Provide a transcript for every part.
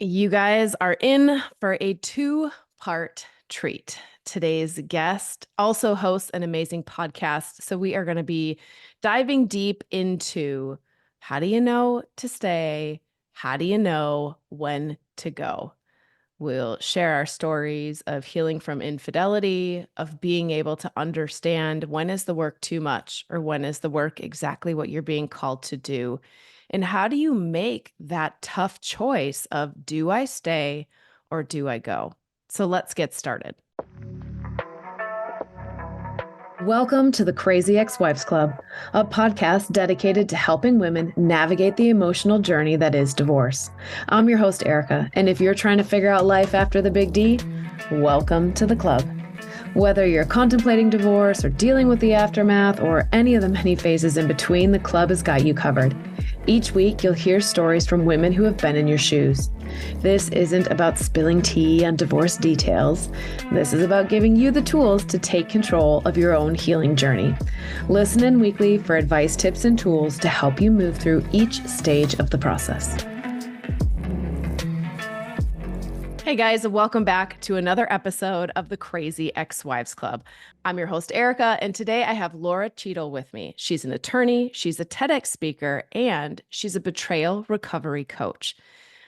You guys are in for a two-part treat. Today's guest also hosts an amazing podcast. So we are going to be diving deep into how do you know to stay? How do you know when to go? We'll share our stories of healing from infidelity, of being able to understand when is the work too much or when is the work exactly what you're being called to do. And how do you make that tough choice of do I stay or do I go? So let's get started. Welcome to the Crazy Ex-Wives Club, a podcast dedicated to helping women navigate the emotional journey that is divorce. I'm your host, Erica, and if you're trying to figure out life after the big D, welcome to the club. Whether you're contemplating divorce or dealing with the aftermath or any of the many phases in between, the club has got you covered. Each week, you'll hear stories from women who have been in your shoes. This isn't about spilling tea on divorce details. This is about giving you the tools to take control of your own healing journey. Listen in weekly for advice, tips, and tools to help you move through each stage of the process. Hey guys, welcome back to another episode of the Crazy Ex-Wives Club. I'm your host, Erica, and today I have Lora Cheadle with me. She's an attorney, she's a TEDx speaker, and she's a betrayal recovery coach.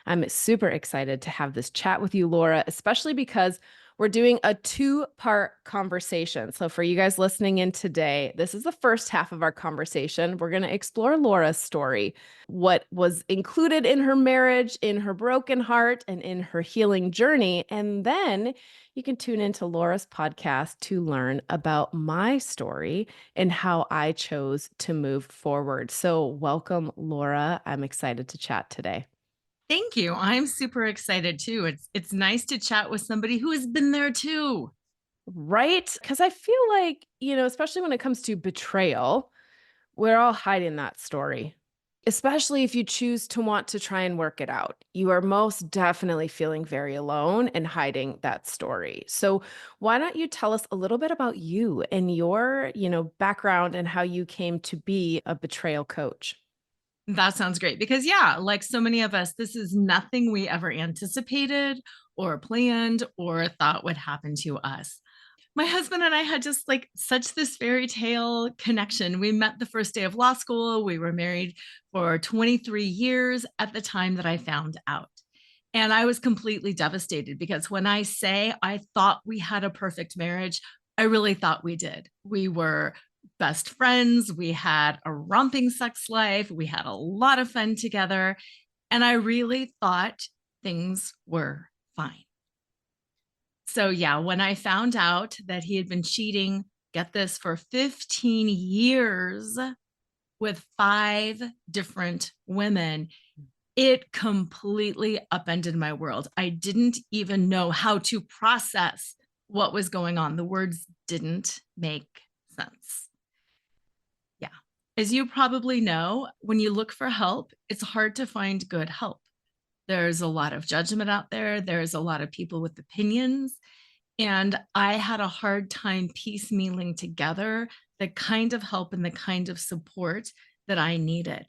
I'm super excited to have this chat with you, Lora, especially because we're doing a two-part conversation. So for you guys listening in today, this is the first half of our conversation. We're going to explore Lora's story, what was included in her marriage, in her broken heart, and in her healing journey. And then you can tune into Lora's podcast to learn about my story and how I chose to move forward. So welcome, Lora. I'm excited to chat today. Thank you. I'm super excited too. It's nice to chat with somebody who has been there too. Right? Because I feel like, especially when it comes to betrayal, we're all hiding that story, especially if you choose to want to try and work it out. You are most definitely feeling very alone and hiding that story. So why don't you tell us a little bit about you and your, background and how you came to be a betrayal coach? That sounds great because, yeah, like so many of us, this is nothing we ever anticipated or planned or thought would happen to us. My husband and I had just like such this fairy tale connection. We met the first day of law school. We were married for 23 years at the time that I found out. And I was completely devastated because when I say I thought we had a perfect marriage, I really thought we did. We were best friends. We had a romping sex life. We had a lot of fun together. And I really thought things were fine. So, yeah, when I found out that he had been cheating, get this, for 15 years with 5 different women, it completely upended my world. I didn't even know how to process what was going on. The words didn't make sense. Yeah. As you probably know, when you look for help, it's hard to find good help. There's a lot of judgment out there. There's a lot of people with opinions. And I had a hard time piecemealing together the kind of help and the kind of support that I needed.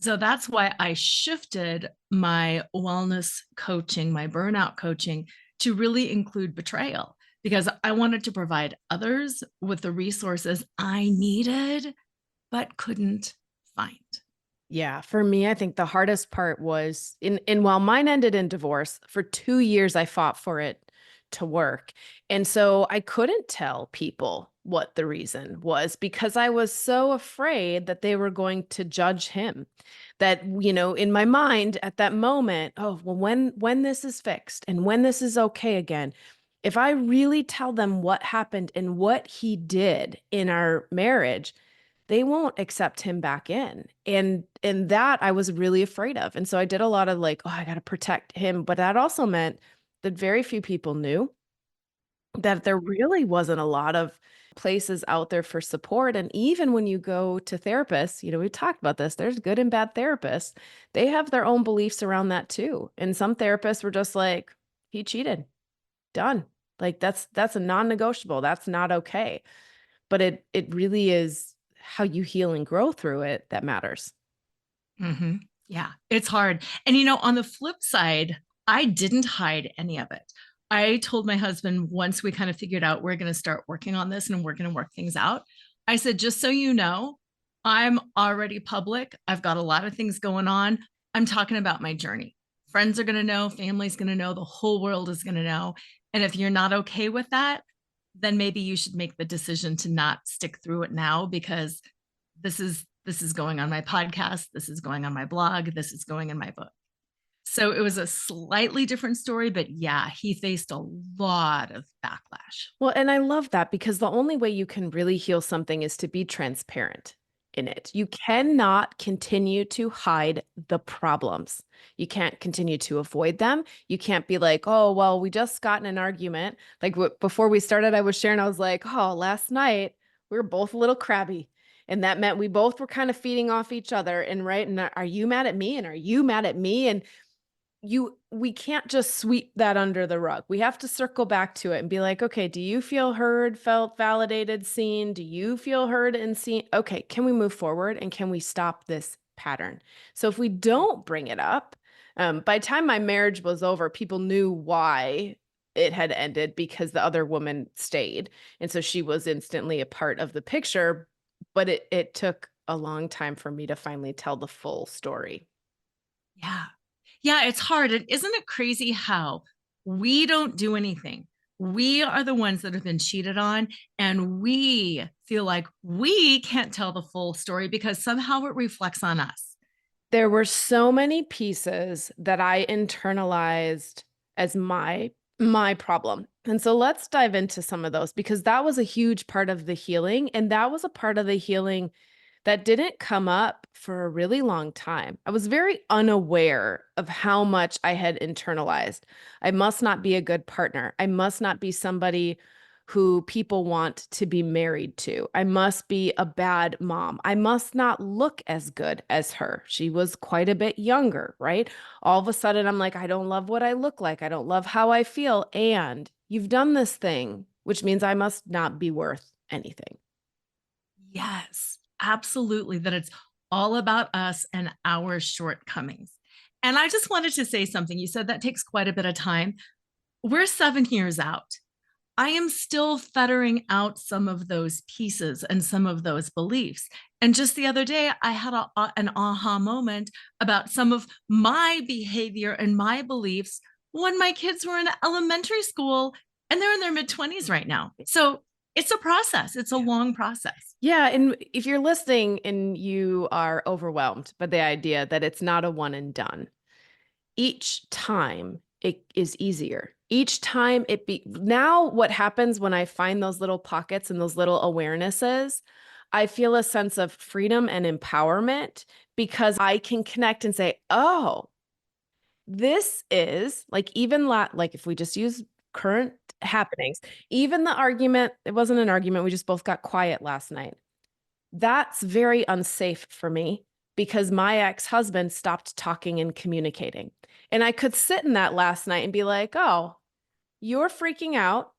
So that's why I shifted my wellness coaching, my burnout coaching, to really include betrayal, because I wanted to provide others with the resources I needed, but couldn't find. Yeah, for me, I think the hardest part was in while mine ended in divorce, for 2 years I fought for it to work. And so I couldn't tell people what the reason was because I was so afraid that they were going to judge him. That, in my mind at that moment, oh, well, when this is fixed and when this is okay again, if I really tell them what happened and what he did in our marriage, they won't accept him back in. And that I was really afraid of. And so I did a lot of like, oh, I got to protect him. But that also meant that very few people knew that there really wasn't a lot of places out there for support. And even when you go to therapists, we talked about this, there's good and bad therapists. They have their own beliefs around that too. And some therapists were just like, he cheated, done. Like that's a non-negotiable. That's not okay. But it really is how you heal and grow through it that matters. Mm-hmm. Yeah, it's hard. And on the flip side, I didn't hide any of it. I told my husband once we kind of figured out we're going to start working on this and we're going to work things out. I said, just so you know, I'm already public. I've got a lot of things going on. I'm talking about my journey. Friends are going to know, family's going to know, the whole world is going to know. And if you're not okay with that, then maybe you should make the decision to not stick through it now, because this is going on my podcast, this is going on my blog, this is going in my book. So it was a slightly different story, but yeah, he faced a lot of backlash. Well, and I love that because the only way you can really heal something is to be transparent in it. You cannot continue to hide the problems. You can't continue to avoid them. You can't be like, oh, well, we just got in an argument. Like before we started, I was sharing, I was like, oh, last night we were both a little crabby. And that meant we both were kind of feeding off each other. And right. And are you mad at me? And are you mad at me? And we can't just sweep that under the rug. We have to circle back to it and be like, okay, do you feel heard, felt validated, seen? Do you feel heard and seen? Okay, can we move forward and can we stop this pattern? So if we don't bring it up, by the time my marriage was over, people knew why it had ended because the other woman stayed. And so she was instantly a part of the picture, but it took a long time for me to finally tell the full story. Yeah. Yeah, it's hard. And isn't it crazy how we don't do anything? We are the ones that have been cheated on, and we feel like we can't tell the full story because somehow it reflects on us. There were so many pieces that I internalized as my problem. And so let's dive into some of those because that was a huge part of the healing, and that was a part of the healing that didn't come up for a really long time. I was very unaware of how much I had internalized. I must not be a good partner. I must not be somebody who people want to be married to. I must be a bad mom. I must not look as good as her. She was quite a bit younger, right? All of a sudden, I'm like, I don't love what I look like. I don't love how I feel. And you've done this thing, which means I must not be worth anything. Yes, absolutely. That it's all about us and our shortcomings. And I just wanted to say something. You said that takes quite a bit of time. We're 7 years out. I am still fettering out some of those pieces and some of those beliefs. And just the other day, I had an aha moment about some of my behavior and my beliefs when my kids were in elementary school, and they're in their mid-20s right now. So it's a process, it's a long process. Yeah. And if you're listening and you are overwhelmed by the idea that it's not a one and done, each time it is easier. Each time now what happens when I find those little pockets and those little awarenesses, I feel a sense of freedom and empowerment because I can connect and say, oh, this is like like if we just use current happenings, even the argument, it wasn't an argument. We just both got quiet last night. That's very unsafe for me because my ex-husband stopped talking and communicating. And I could sit in that last night and be like, oh, you're freaking out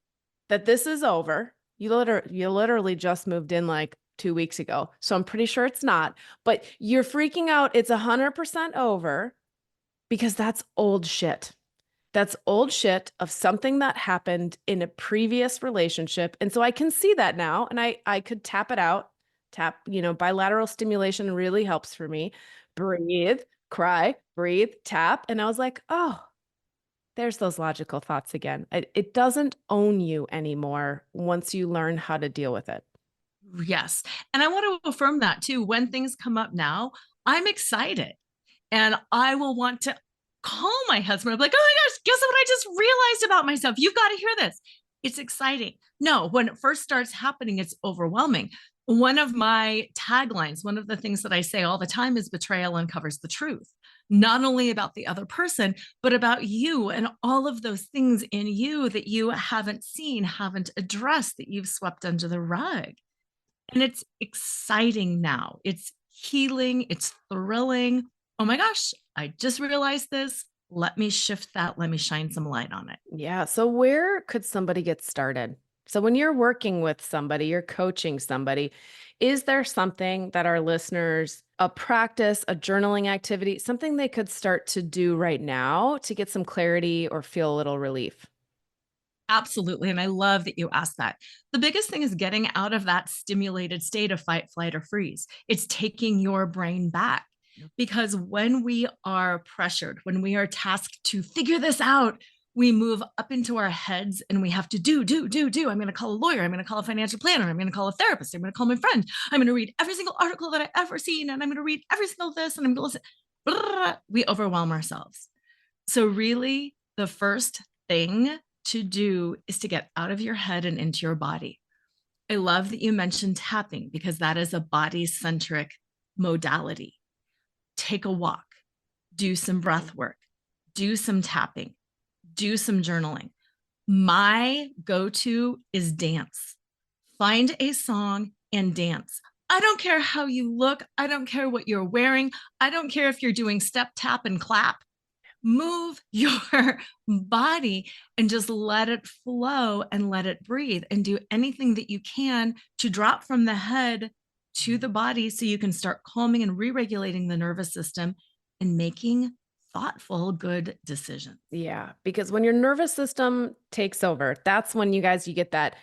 that this is over. You literally just moved in like 2 weeks ago. So I'm pretty sure it's not, but you're freaking out. It's 100% over because that's old shit. That's old shit of something that happened in a previous relationship. And so I can see that now and I could tap it out. Bilateral stimulation really helps for me. Breathe, cry, breathe, tap. And I was like, oh, there's those logical thoughts again. It doesn't own you anymore once you learn how to deal with it. Yes. And I want to affirm that too. When things come up now, I'm excited. And I will want to call my husband. I'm like, oh my gosh, guess what I just realized about myself? You've got to hear this. It's exciting. No, when it first starts happening, it's overwhelming. One of my taglines, one of the things that I say all the time is betrayal uncovers the truth, not only about the other person, but about you and all of those things in you that you haven't seen, haven't addressed, that you've swept under the rug. And it's exciting now. It's healing. It's thrilling. Oh my gosh, I just realized this. Let me shift that. Let me shine some light on it. Yeah. So where could somebody get started? So when you're working with somebody, you're coaching somebody, is there something that our listeners a practice, a journaling activity, something they could start to do right now to get some clarity or feel a little relief? Absolutely. And I love that you asked that. The biggest thing is getting out of that stimulated state of fight, flight, or freeze. It's taking your brain back. Because when we are pressured, when we are tasked to figure this out, we move up into our heads and we have to do. I'm going to call a lawyer. I'm going to call a financial planner. I'm going to call a therapist. I'm going to call my friend. I'm going to read every single article that I've ever seen. And I'm going to read every single this. And I'm going to listen. We overwhelm ourselves. So, really, the first thing to do is to get out of your head and into your body. I love that you mentioned tapping because that is a body centric modality. Take a walk, do some breath work, do some tapping, do some journaling. My go to is dance. Find a song and dance. I don't care how you look. I don't care what you're wearing. I don't care if you're doing step, tap, and clap. Move your body and just let it flow and let it breathe and do anything that you can to drop from the head to the body so you can start calming and re-regulating the nervous system and making thoughtful, good decisions. Yeah, because when your nervous system takes over, that's when you get that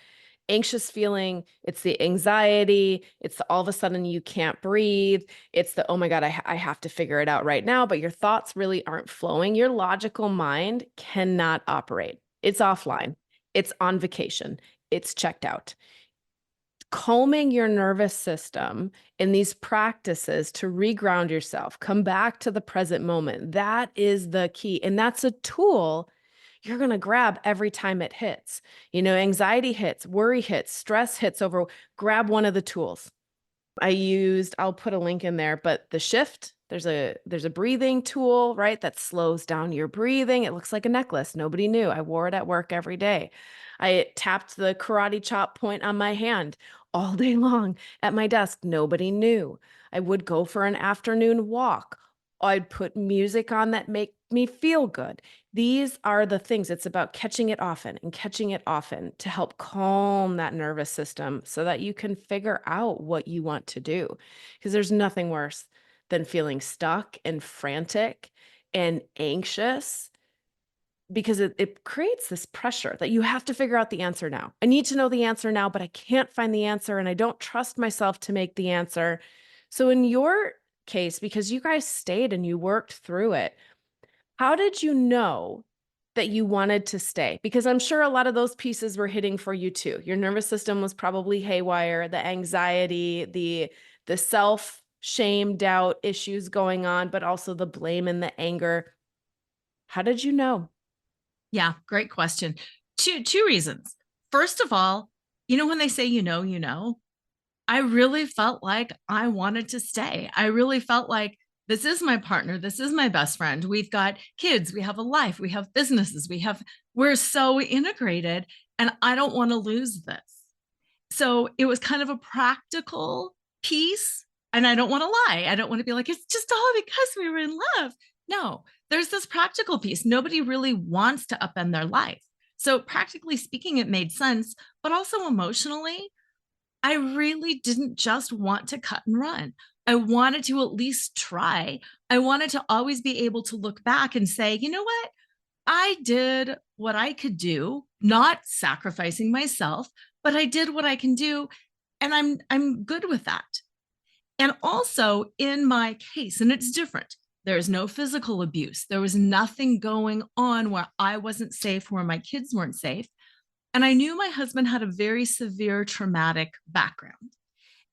anxious feeling. It's the anxiety. It's the all of a sudden you can't breathe. It's the, oh my God, I have to figure it out right now. But your thoughts really aren't flowing. Your logical mind cannot operate. It's offline. It's on vacation. It's checked out. Calming your nervous system in these practices to reground yourself, come back to the present moment. That is the key. And that's a tool you're going to grab every time it hits. Anxiety hits, worry hits, stress hits over. Grab one of the tools. I'll put a link in there, but the shift, there's a breathing tool, right? That slows down your breathing. It looks like a necklace. Nobody knew. I wore it at work every day. I tapped the karate chop point on my hand all day long at my desk. Nobody knew. I would go for an afternoon walk. I'd put music on that make me feel good. These are the things. It's about catching it often and catching it often to help calm that nervous system so that you can figure out what you want to do. Because there's nothing worse than feeling stuck and frantic and anxious because it creates this pressure that you have to figure out the answer now. I need to know the answer now, but I can't find the answer and I don't trust myself to make the answer. So in your case, because you guys stayed and you worked through it, how did you know that you wanted to stay? Because I'm sure a lot of those pieces were hitting for you too. Your nervous system was probably haywire, the anxiety, the self shame, doubt issues going on, but also the blame and the anger. How did you know? Yeah, great question. Two reasons. First of all, when they say I really felt like I wanted to stay. I really felt like this is my partner. This is my best friend. We've got kids. We have a life. We have businesses. We're so integrated and I don't want to lose this. So it was kind of a practical piece. And I don't want to lie. I don't want to be like, it's just all because we were in love. No, there's this practical piece. Nobody really wants to upend their life. So, practically speaking, it made sense, but also emotionally, I really didn't just want to cut and run. I wanted to at least try. I wanted to always be able to look back and say, you know what? I did what I could do, not sacrificing myself, but I did what I can do and I'm good with that. And also in my case, and it's different. There's no physical abuse. There was nothing going on where I wasn't safe, where my kids weren't safe. And I knew my husband had a very severe traumatic background.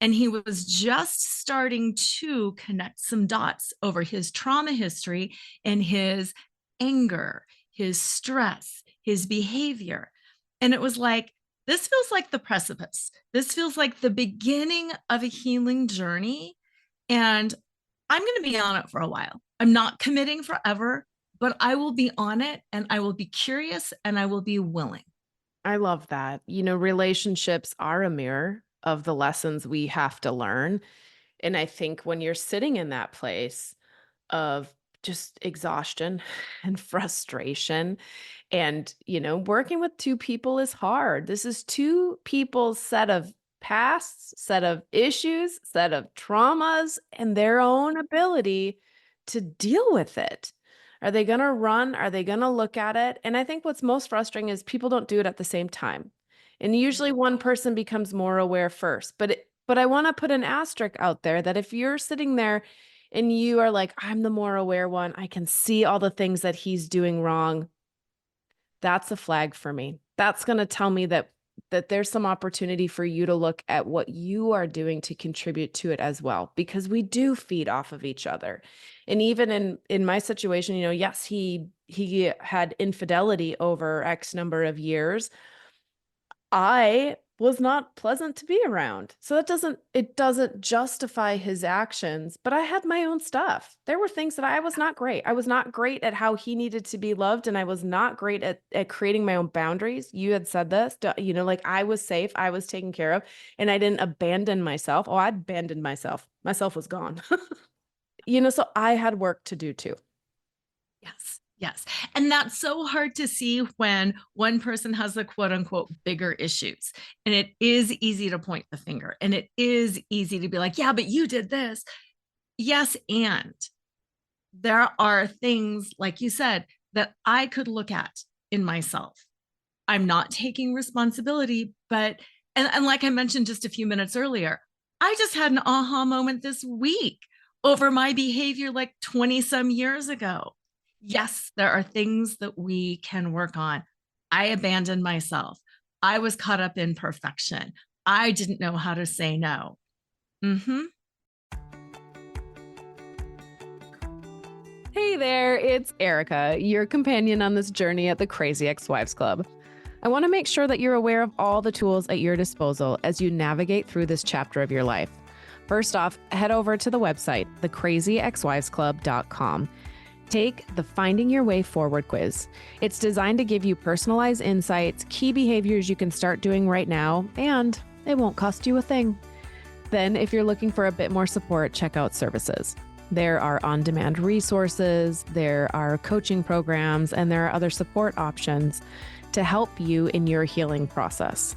And he was just starting to connect some dots over his trauma history and his anger, his stress, his behavior. And it was like, this feels like the precipice. This feels like the beginning of a healing journey. And I'm going to be on it for a while. I'm not committing forever, but I will be on it and I will be curious and I will be willing. I love that. Relationships are a mirror of the lessons we have to learn. And I think when you're sitting in that place of just exhaustion and frustration, and, working with two people is hard. This is two people's set of pasts, set of issues, set of traumas, and their own ability to deal with it. Are they going to run? Are they going to look at it? And I think what's most frustrating is people don't do it at the same time. And usually one person becomes more aware first. But I want to put an asterisk out there that if you're sitting there and you are like, I'm the more aware one, I can see all the things that he's doing wrong, that's a flag for me. That's going to tell me that there's some opportunity for you to look at what you are doing to contribute to it as well, because we do feed off of each other. And even in my situation, yes, he had infidelity over X number of years. I was not pleasant to be around. So it doesn't justify his actions, but I had my own stuff. There were things that I was not great. I was not great at how he needed to be loved, and I was not great at creating my own boundaries. You had said this, like I was safe, I was taken care of, and I didn't abandon myself. Oh, I abandoned myself. Myself was gone. So I had work to do too. Yes. Yes. And that's so hard to see when one person has the quote unquote bigger issues. And it is easy to point the finger, and it is easy to be like, yeah, but you did this. Yes. And there are things, like you said, that I could look at in myself. I'm not taking responsibility, but, and like I mentioned just a few minutes earlier, I just had an aha moment this week over my behavior like 20 some years ago. Yes, there are things that we can work on. I abandoned myself. I was caught up in perfection. I didn't know how to say no. Mm-hmm. Hey there, it's Erica, your companion on this journey at the Crazy Ex-Wives Club. I want to make sure that you're aware of all the tools at your disposal as you navigate through this chapter of your life. First off, head over to the website, thecrazyexwivesclub.com. Take the Finding Your Way Forward quiz. It's designed to give you personalized insights, key behaviors you can start doing right now, and it won't cost you a thing. Then, if you're looking for a bit more support, check out services. There are on-demand resources, there are coaching programs, and there are other support options to help you in your healing process.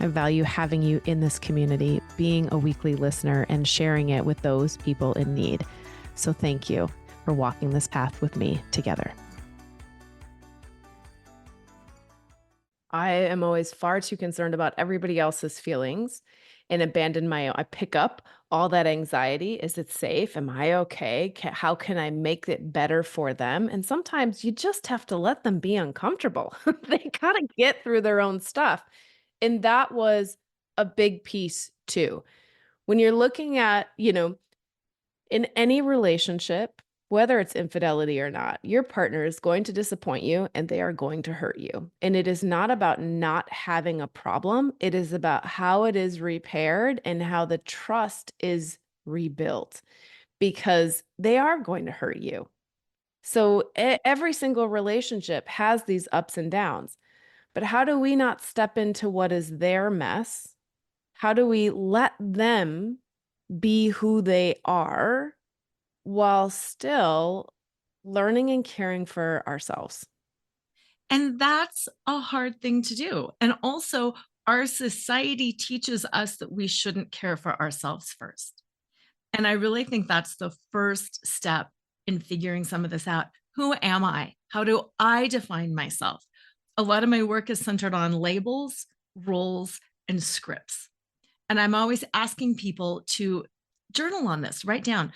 I value having you in this community, being a weekly listener, and sharing it with those people in need. So thank you for walking this path with me together. I am always far too concerned about everybody else's feelings and abandon my own. I pick up all that anxiety. Is it safe? Am I okay? How can I make it better for them? And sometimes you just have to let them be uncomfortable. They got to get through their own stuff. And that was a big piece too. When you're looking at, in any relationship, whether it's infidelity or not, your partner is going to disappoint you and they are going to hurt you. And it is not about not having a problem. It is about how it is repaired and how the trust is rebuilt, because they are going to hurt you. So every single relationship has these ups and downs. But how do we not step into what is their mess? How do we let them be who they are while still learning and caring for ourselves? And that's a hard thing to do. And also, our society teaches us that we shouldn't care for ourselves first. And I really think that's the first step in figuring some of this out. Who am I? How do I define myself? A lot of my work is centered on labels, roles, and scripts. And I'm always asking people to journal on this, write down,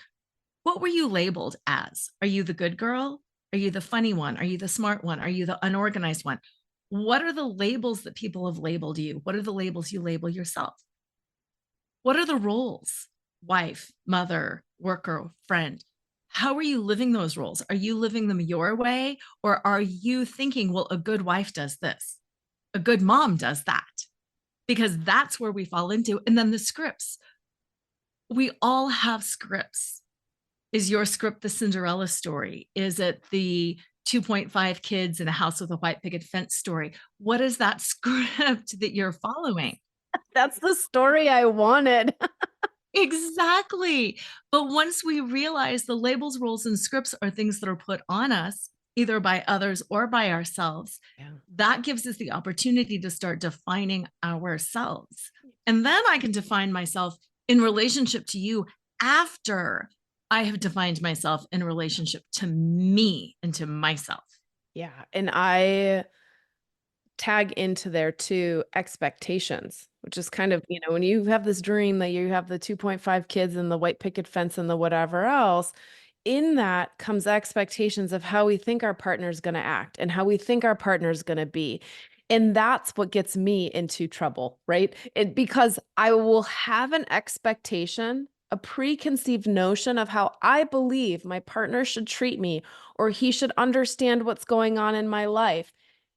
what were you labeled as? Are you the good girl? Are you the funny one? Are you the smart one? Are you the unorganized one? What are the labels that people have labeled you? What are the labels you label yourself? What are the roles? Wife, mother, worker, friend. How are you living those roles? Are you living them your way? Or are you thinking, well, a good wife does this, a good mom does that? Because that's where we fall into. And then the scripts. We all have scripts. Is your script the Cinderella story? Is it the 2.5 kids in a house with a white picket fence story? What is that script that you're following? That's the story I wanted. Exactly. But once we realize the labels, roles, and scripts are things that are put on us, either by others or by ourselves, Yeah. that gives us the opportunity to start defining ourselves. And then I can define myself in relationship to you after I have defined myself in relationship to me and to myself. Yeah. And I tag into there too expectations, which is kind of, when you have this dream that you have the 2.5 kids and the white picket fence and the whatever else, in that comes expectations of how we think our partner is going to act and how we think our partner is going to be. And that's what gets me into trouble, right? Because I will have an expectation, a preconceived notion of how I believe my partner should treat me or he should understand what's going on in my life.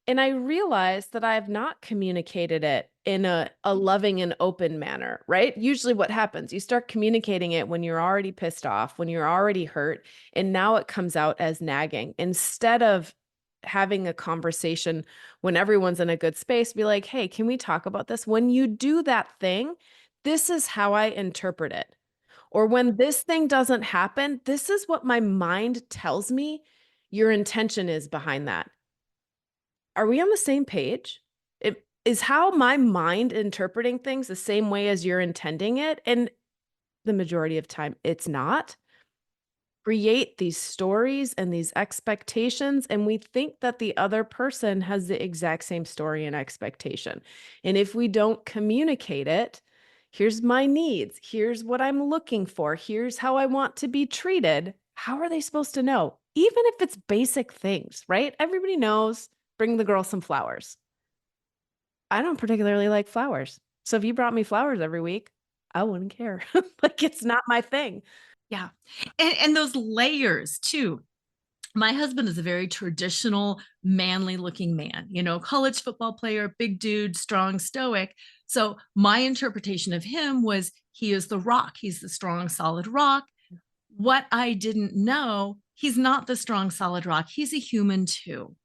And I realized that I have not communicated it in a loving and open manner, right? Usually what happens, you start communicating it when you're already pissed off, when you're already hurt, and now it comes out as nagging. Instead of having a conversation when everyone's in a good space, be like, hey, can we talk about this? When you do that thing, this is how I interpret it. Or when this thing doesn't happen, this is what my mind tells me your intention is behind that. Are we on the same page? Is how my mind interpreting things the same way as you're intending it? And the majority of time, it's not. Create these stories and these expectations, and we think that the other person has the exact same story and expectation. And if we don't communicate it, here's my needs, here's what I'm looking for, here's how I want to be treated. How are they supposed to know? Even if it's basic things, right? Everybody knows, bring the girl some flowers. I don't particularly like flowers. So if you brought me flowers every week, I wouldn't care. Like it's not my thing. Yeah. And those layers too. My husband is a very traditional, manly looking man, college football player, big dude, strong, stoic. So my interpretation of him was he is the rock. He's the strong, solid rock. What I didn't know, he's not the strong, solid rock. He's a human too.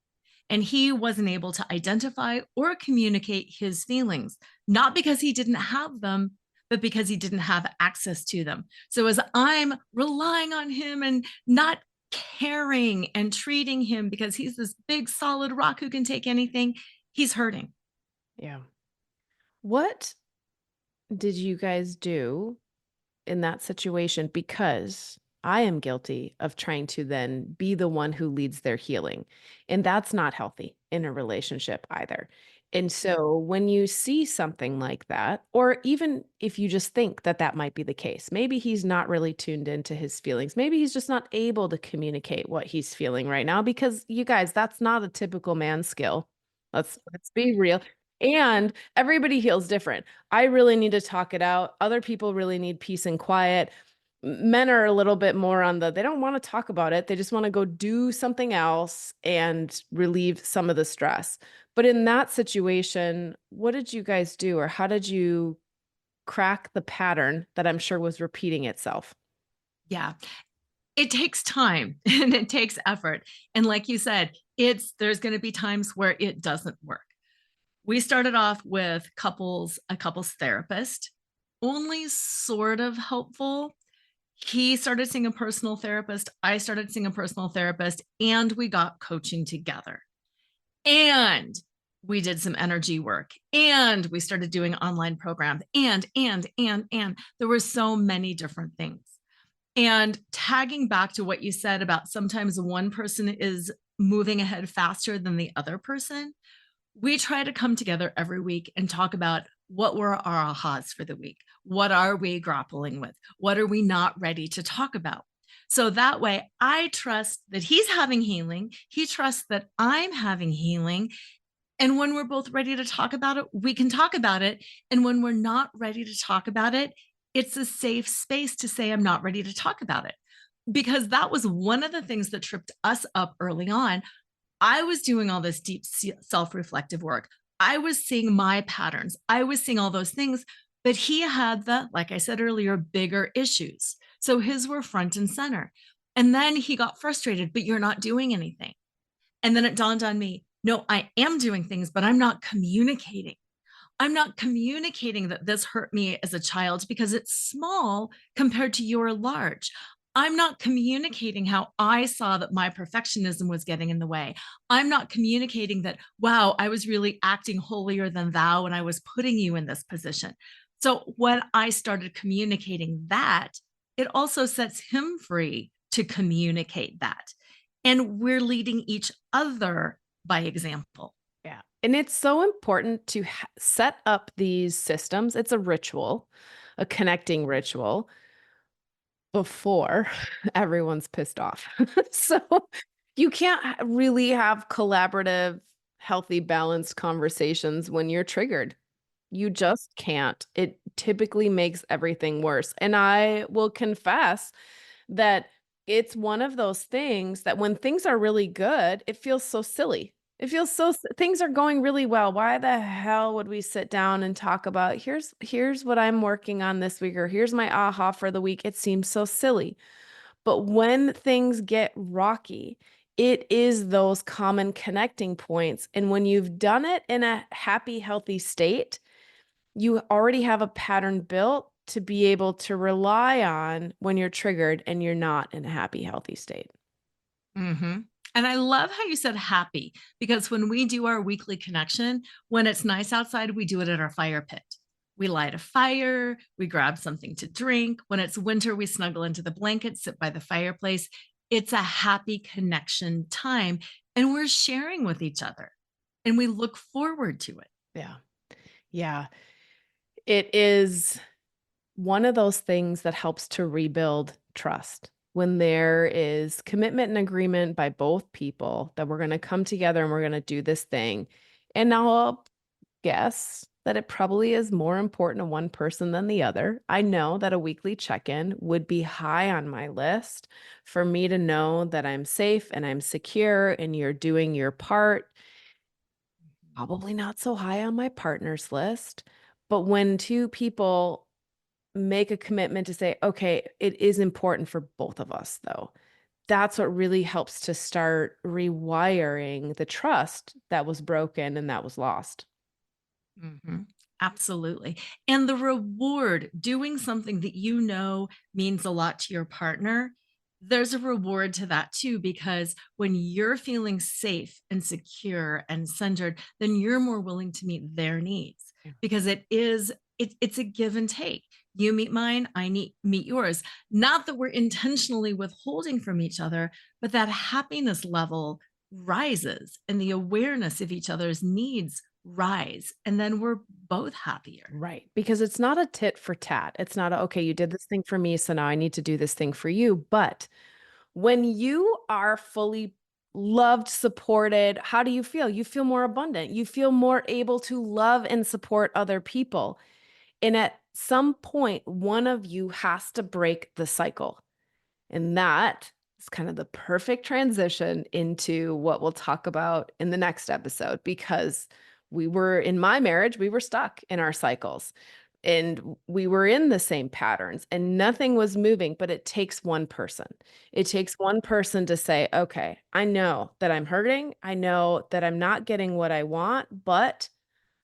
And he wasn't able to identify or communicate his feelings, not because he didn't have them, but because he didn't have access to them. So as I'm relying on him and not caring and treating him because he's this big solid rock who can take anything, he's hurting. Yeah. What did you guys do in that situation? Because I am guilty of trying to then be the one who leads their healing. And that's not healthy in a relationship either. And so when you see something like that, or even if you just think that that might be the case, maybe he's not really tuned into his feelings. Maybe he's just not able to communicate what he's feeling right now because you guys, that's not a typical man skill. Let's be real. And everybody heals different. I really need to talk it out. Other people really need peace and quiet. Men are a little bit more on they don't want to talk about it. They just want to go do something else and relieve some of the stress. But in that situation, what did you guys do? Or how did you crack the pattern that I'm sure was repeating itself? Yeah. It takes time and it takes effort. And like you said, there's going to be times where it doesn't work. We started off with a couples therapist, only sort of helpful. He started seeing a personal therapist. I started seeing a personal therapist, and we got coaching together. And we did some energy work, and we started doing online programs, and there were so many different things. And tagging back to what you said about sometimes one person is moving ahead faster than the other person, we try to come together every week and talk about what were our ahas for the week. What are we grappling with? What are we not ready to talk about? So that way, I trust that he's having healing. He trusts that I'm having healing. And when we're both ready to talk about it, we can talk about it. And when we're not ready to talk about it, it's a safe space to say, I'm not ready to talk about it. Because that was one of the things that tripped us up early on. I was doing all this deep self-reflective work. I was seeing my patterns. I was seeing all those things, but he had like I said earlier, bigger issues. So his were front and center. And then he got frustrated, but you're not doing anything. And then it dawned on me, no, I am doing things, but I'm not communicating. I'm not communicating that this hurt me as a child because it's small compared to your large. I'm not communicating how I saw that my perfectionism was getting in the way. I'm not communicating that, wow, I was really acting holier than thou when I was putting you in this position. So when I started communicating that, it also sets him free to communicate that. And we're leading each other by example. Yeah. And it's so important to set up these systems. It's a ritual, a connecting ritual before everyone's pissed off. So you can't really have collaborative, healthy, balanced conversations when you're triggered. You just can't. It typically makes everything worse. And I will confess that it's one of those things that when things are really good, it feels so silly. It feels so things are going really well. Why the hell would we sit down and talk about here's what I'm working on this week or here's my aha for the week? It seems so silly. But when things get rocky, it is those common connecting points. And when you've done it in a happy, healthy state, you already have a pattern built to be able to rely on when you're triggered and you're not in a happy, healthy state. Mhm. And I love how you said happy because when we do our weekly connection, when it's nice outside, we do it at our fire pit. We light a fire, we grab something to drink. When it's winter, we snuggle into the blanket, sit by the fireplace. It's a happy connection time, and we're sharing with each other, and we look forward to it. Yeah. Yeah. It is one of those things that helps to rebuild trust when there is commitment and agreement by both people that we're going to come together and we're going to do this thing. And now I'll guess that it probably is more important to one person than the other. I know that a weekly check in would be high on my list for me to know that I'm safe and I'm secure and you're doing your part. Probably not so high on my partner's list. But when two people make a commitment to say, okay, it is important for both of us, though. That's what really helps to start rewiring the trust that was broken and that was lost. Mhm. Absolutely. And the reward, doing something that you know means a lot to your partner, there's a reward to that too, because when you're feeling safe and secure and centered, then you're more willing to meet their needs Yeah. because it's a give and take. You meet mine, meet yours. Not that we're intentionally withholding from each other, but that happiness level rises and the awareness of each other's needs rise, and then we're both happier. Right. Because it's not a tit for tat. It's not a, okay, you did this thing for me, so now I need to do this thing for you. But when you are fully loved, supported, how do you feel? You feel more abundant. You feel more able to love and support other people. And at some point, one of you has to break the cycle. And that is kind of the perfect transition into what we'll talk about in the next episode because we were in my marriage, we were stuck in our cycles and we were in the same patterns and nothing was moving, but it takes one person. It takes one person to say, okay, I know that I'm hurting. I know that I'm not getting what I want, but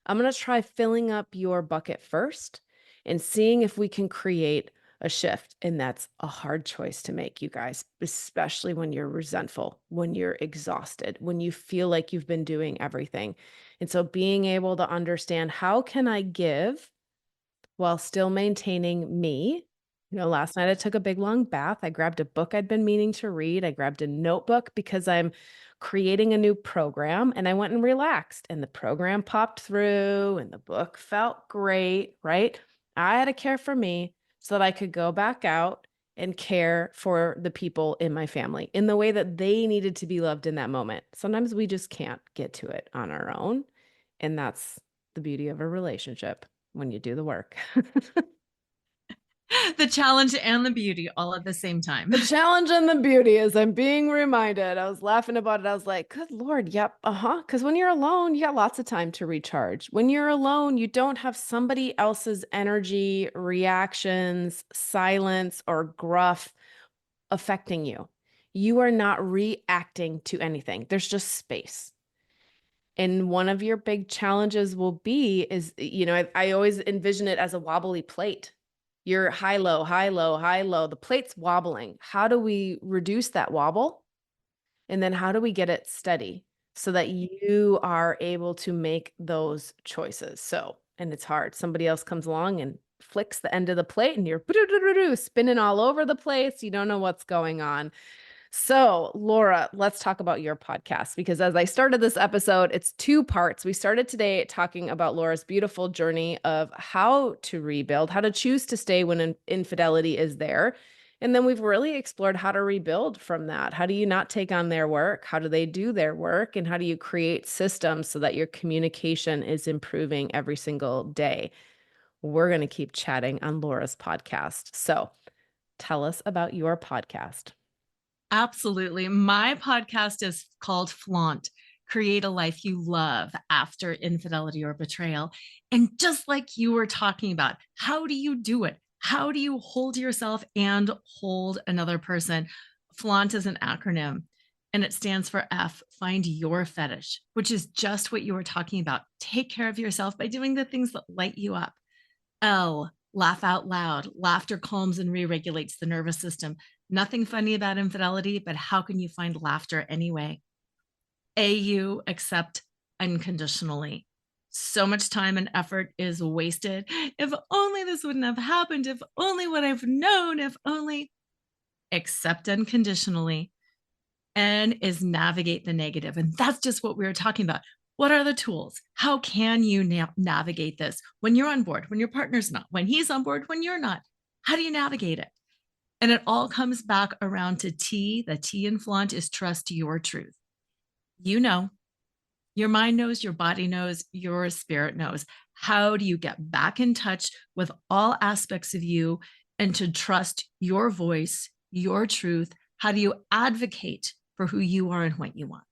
I'm going to try filling up your bucket first and seeing if we can create a shift. And that's a hard choice to make, you guys, especially when you're resentful, when you're exhausted, when you feel like you've been doing everything. And so being able to understand how can I give while still maintaining me. Last night I took a big long bath. I grabbed a book I'd been meaning to read. I grabbed a notebook because I'm creating a new program and I went and relaxed and the program popped through and the book felt great, right? I had to care for me so that I could go back out and care for the people in my family in the way that they needed to be loved in that moment. Sometimes we just can't get to it on our own. And that's the beauty of a relationship when you do the work. The challenge and the beauty all at the same time. The challenge and the beauty is I'm being reminded. I was laughing about it. I was like, good Lord, yep, uh-huh. Because when you're alone, you got lots of time to recharge. When you're alone, you don't have somebody else's energy, reactions, silence, or gruff affecting you. You are not reacting to anything. There's just space. And one of your big challenges will be is, I always envision it as a wobbly plate. You're high, low, high, low, high, low. The plate's wobbling. How do we reduce that wobble? And then how do we get it steady so that you are able to make those choices? So, and it's hard. Somebody else comes along and flicks the end of the plate and you're spinning all over the place. You don't know what's going on. So, Lora, let's talk about your podcast because as I started this episode, it's two parts. We started today talking about Lora's beautiful journey of how to rebuild, how to choose to stay when infidelity is there. And then we've really explored how to rebuild from that. How do you not take on their work? How do they do their work? And how do you create systems so that your communication is improving every single day? We're going to keep chatting on Lora's podcast. So, tell us about your podcast. Absolutely. My podcast is called Flaunt, Create a Life You Love After Infidelity or Betrayal. And just like you were talking about, how do you do it? How do you hold yourself and hold another person? Flaunt is an acronym and it stands for F, find your fetish, which is just what you were talking about. Take care of yourself by doing the things that light you up. L, laugh out loud. Laughter calms and re-regulates the nervous system. Nothing funny about infidelity, but how can you find laughter anyway? AU, accept unconditionally. So much time and effort is wasted. If only this wouldn't have happened. If only what I've known. If only. Accept unconditionally. N is navigate the negative. And that's just what we were talking about. What are the tools? How can you navigate this when you're on board, when your partner's not, when he's on board, when you're not? How do you navigate it? And it all comes back around to T. The T in Flaunt is trust your truth. You know, your mind knows, your body knows, your spirit knows. How do you get back in touch with all aspects of you and to trust your voice, your truth? How do you advocate for who you are and what you want?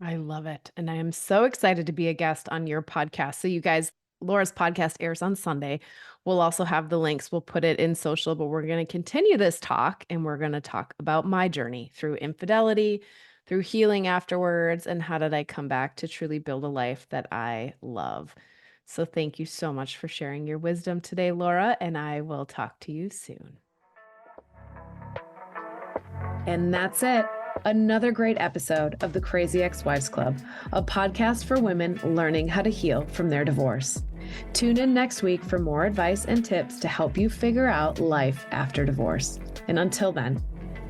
I love it. And I am so excited to be a guest on your podcast. So, you guys, Lora's podcast airs on Sunday. We'll also have the links. We'll put it in social, but we're going to continue this talk and we're going to talk about my journey through infidelity, through healing afterwards, and how did I come back to truly build a life that I love. So, thank you so much for sharing your wisdom today, Lora, and I will talk to you soon. And that's it. Another great episode of the Crazy Ex-Wives Club, a podcast for women learning how to heal from their divorce. Tune in next week for more advice and tips to help you figure out life after divorce. And until then,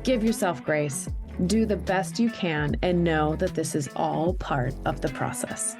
give yourself grace, do the best you can, and know that this is all part of the process.